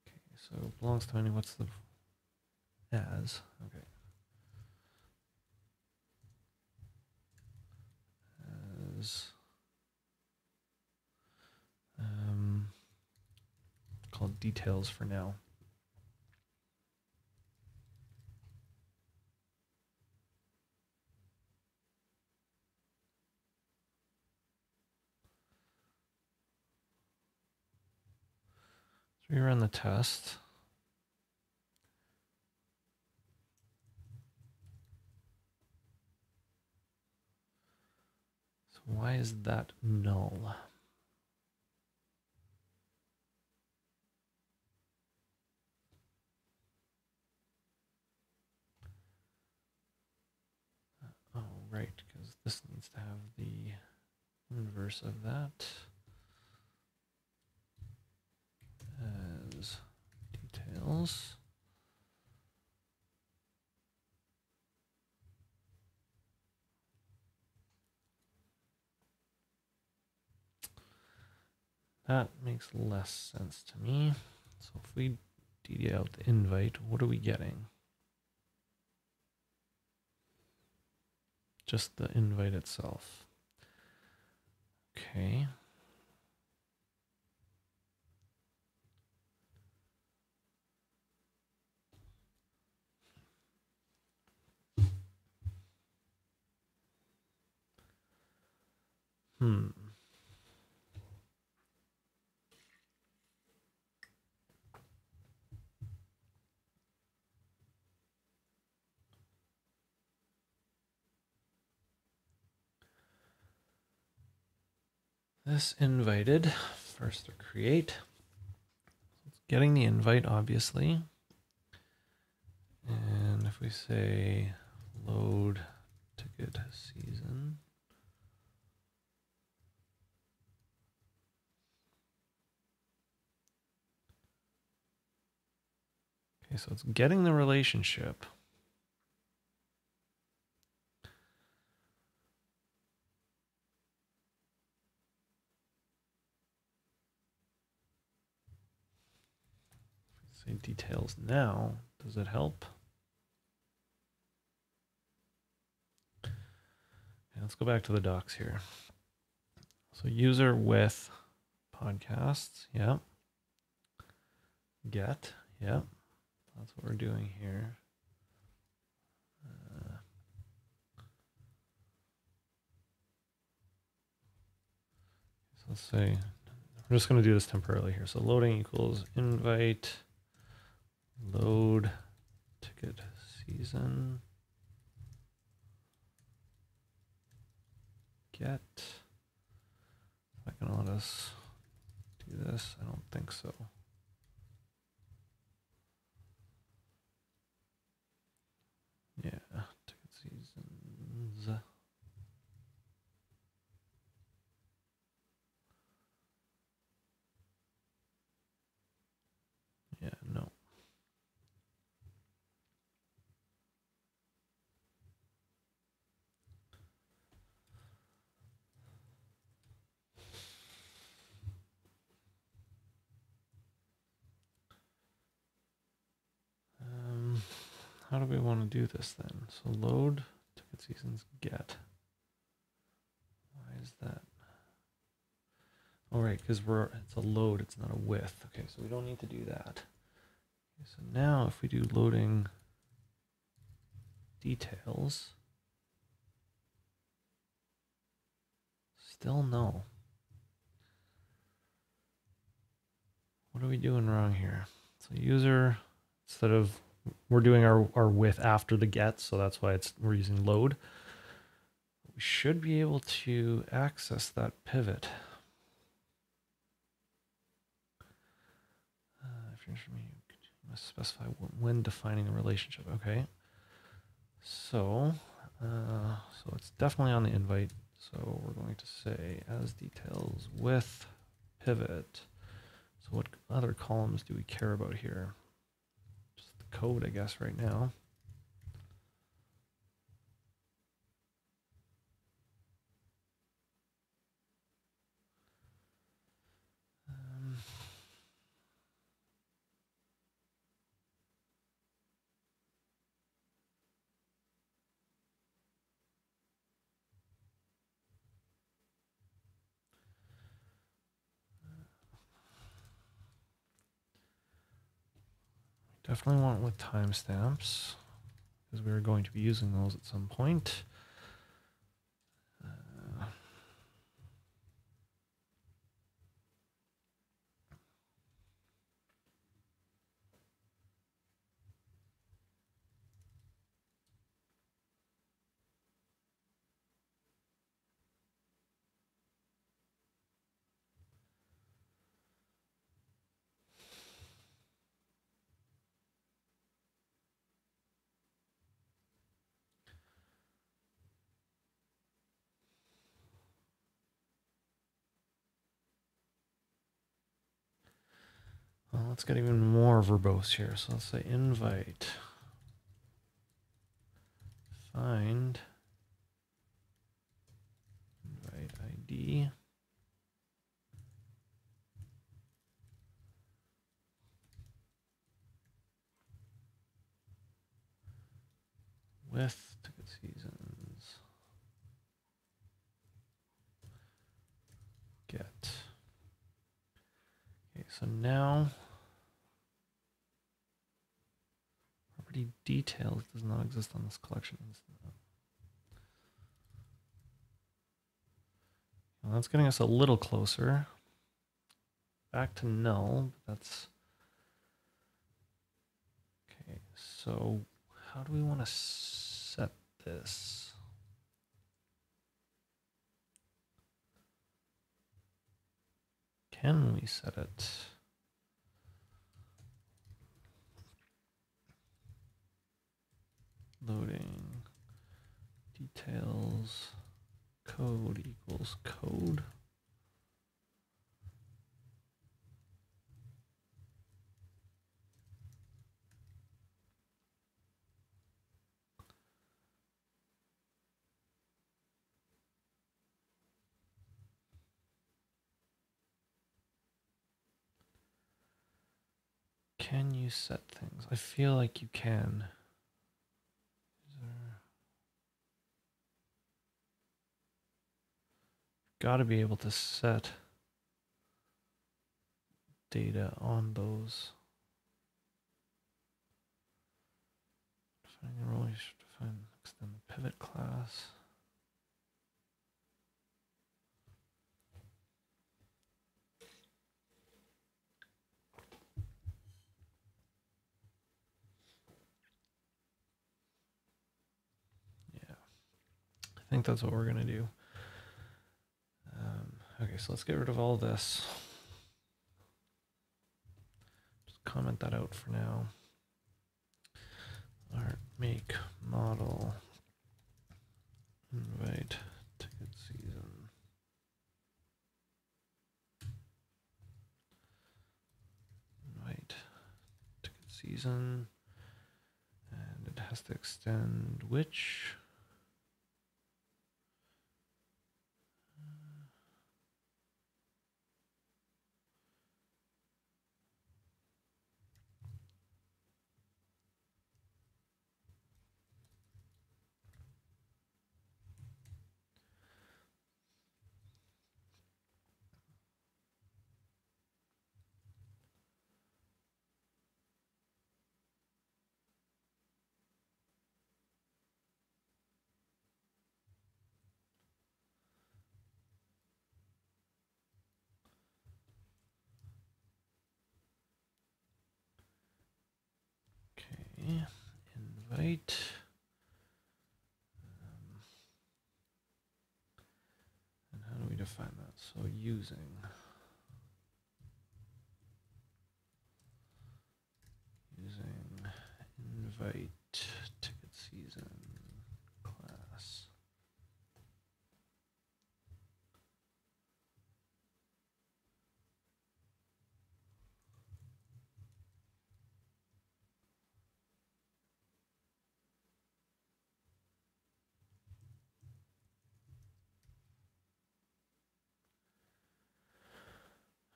Okay, so belongs to many. What's the as? Okay. As called details for now. So we run the test. So why is that null? Oh, right, because this needs to have the inverse of that as details. That makes less sense to me. So if we DD out the invite, what are we getting? Just the invite itself. Okay. This invited, first to create. It's getting the invite, obviously. And if we say load ticket season. Okay, so it's getting the relationship. Say details now. Does it help? Okay, let's go back to the docs here. So user with podcasts, yeah. Get, yeah. That's what we're doing here. So let's say, we're just going to do this temporarily here. So loading equals invite load ticket season get. Is that going to let us do this? I don't think so. Yeah, ticket seasons. how do we want to do this then? So load ticket seasons get. Why is that? All right, because it's a load, it's not a with. Okay, so we don't need to do that. Okay, so now if we do loading details, still no. What are we doing wrong here? So user, instead of, we're doing our with after the get, so that's why we're using load. We should be able to access that pivot. If you're interested, you must specify when defining a relationship. Okay. So it's definitely on the invite. So we're going to say as details with pivot. So what other columns do we care about here? Just the code, I guess, right now. Definitely want it with timestamps because we're going to be using those at some point. Well, let's get even more verbose here. So let's say invite, find, invite ID, with ticket seasons, get. Okay, so now property details does not exist on this collection. Well, that's getting us a little closer. Back to null, but that's okay. So how do we want to set this? Can we set it? Loading details code equals code. Can you set things? I feel like you can. Got to be able to set data on those. Defining a role, you should define extend the pivot class. Yeah, I think that's what we're gonna do. Okay, so let's get rid of all this. Just comment that out for now. Art, make, model, invite, ticket season. Invite, ticket season. And it has to extend which? invite. And how do we define that? So using invite ticket season class.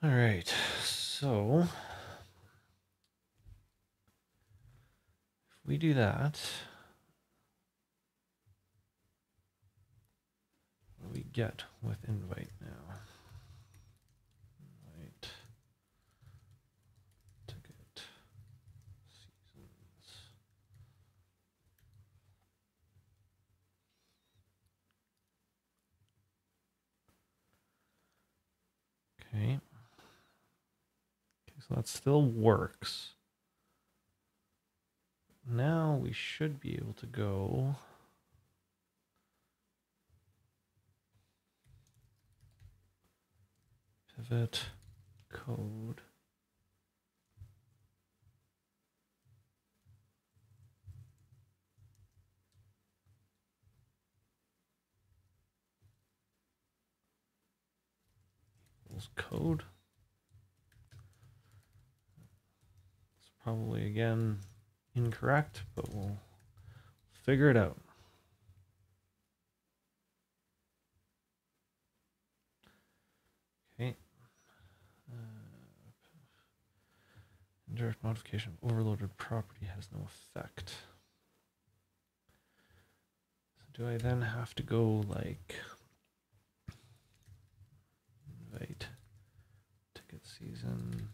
All right, so if we do that, what do we get with invite now? Invite ticket seasons. Okay. So that still works. Now we should be able to go pivot code. Equals code. It's probably again incorrect, but we'll figure it out. Okay. Indirect modification of overloaded property has no effect. So do I then have to go like invite ticket season?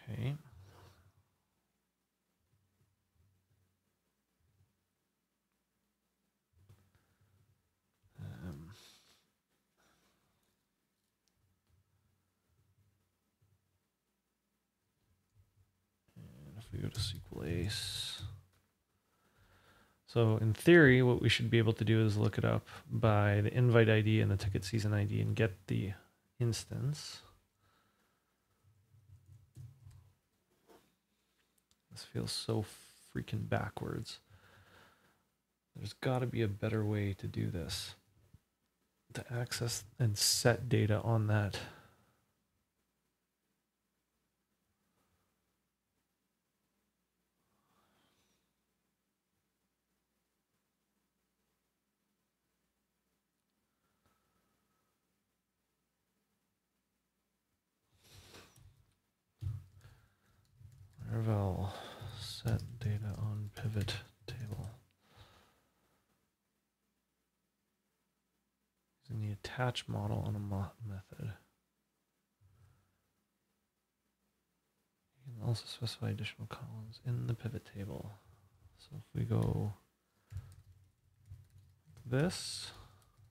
Okay. And if we go to SQL Ace, so in theory, what we should be able to do is look it up by the invite ID and the ticket season ID and get the instance. This feels so freaking backwards. There's got to be a better way to do this, to access and set data on that. Revel set data on pivot table. Using the attach model on a method. You can also specify additional columns in the pivot table. So if we go this,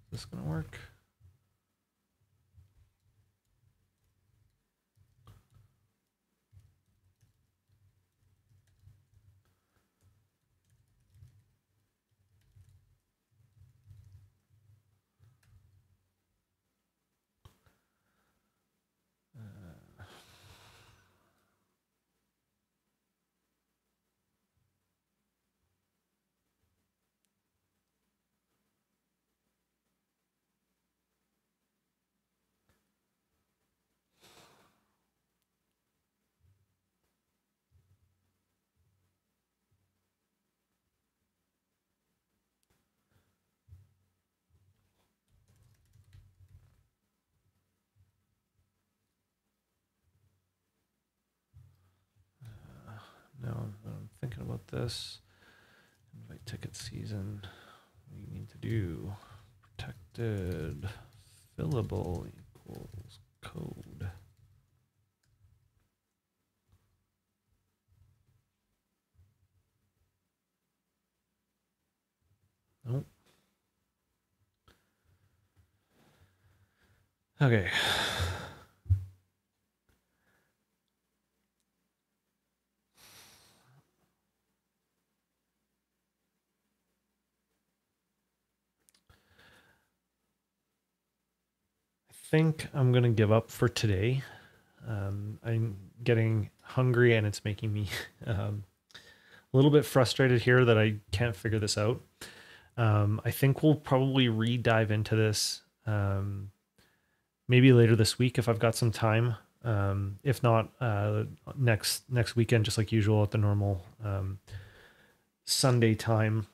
is this going to work? Now I'm thinking about this. Invite ticket season. We need to do protected fillable equals code. Nope. Okay. I think I'm going to give up for today. I'm getting hungry and it's making me a little bit frustrated here that I can't figure this out. I think we'll probably re-dive into this maybe later this week if I've got some time. If not, next weekend, just like usual at the normal Sunday time.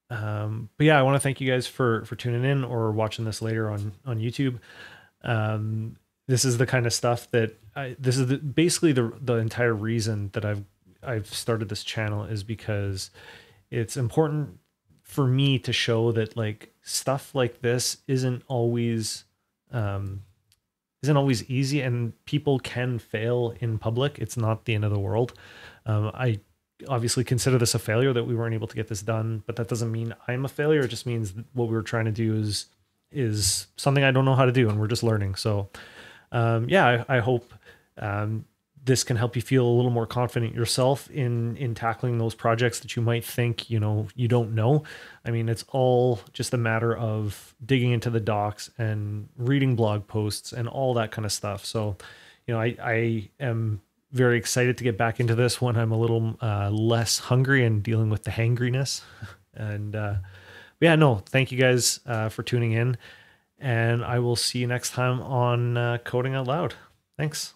But yeah, I want to thank you guys for tuning in or watching this later on YouTube. This is the kind of stuff that this is basically the entire reason that I've started this channel, is because it's important for me to show that like stuff like this isn't always easy, and people can fail in public. It's not the end of the world. I obviously consider this a failure that we weren't able to get this done, but that doesn't mean I'm a failure. It just means what we were trying to do is something I don't know how to do, and we're just learning. So yeah, I hope this can help you feel a little more confident yourself in tackling those projects that you might think you don't know. I mean, it's all just a matter of digging into the docs and reading blog posts and all that kind of stuff. So I am very excited to get back into this when I'm a little less hungry and dealing with the hangriness. And yeah, no, thank you guys for tuning in, and I will see you next time on Coding Out Loud. Thanks.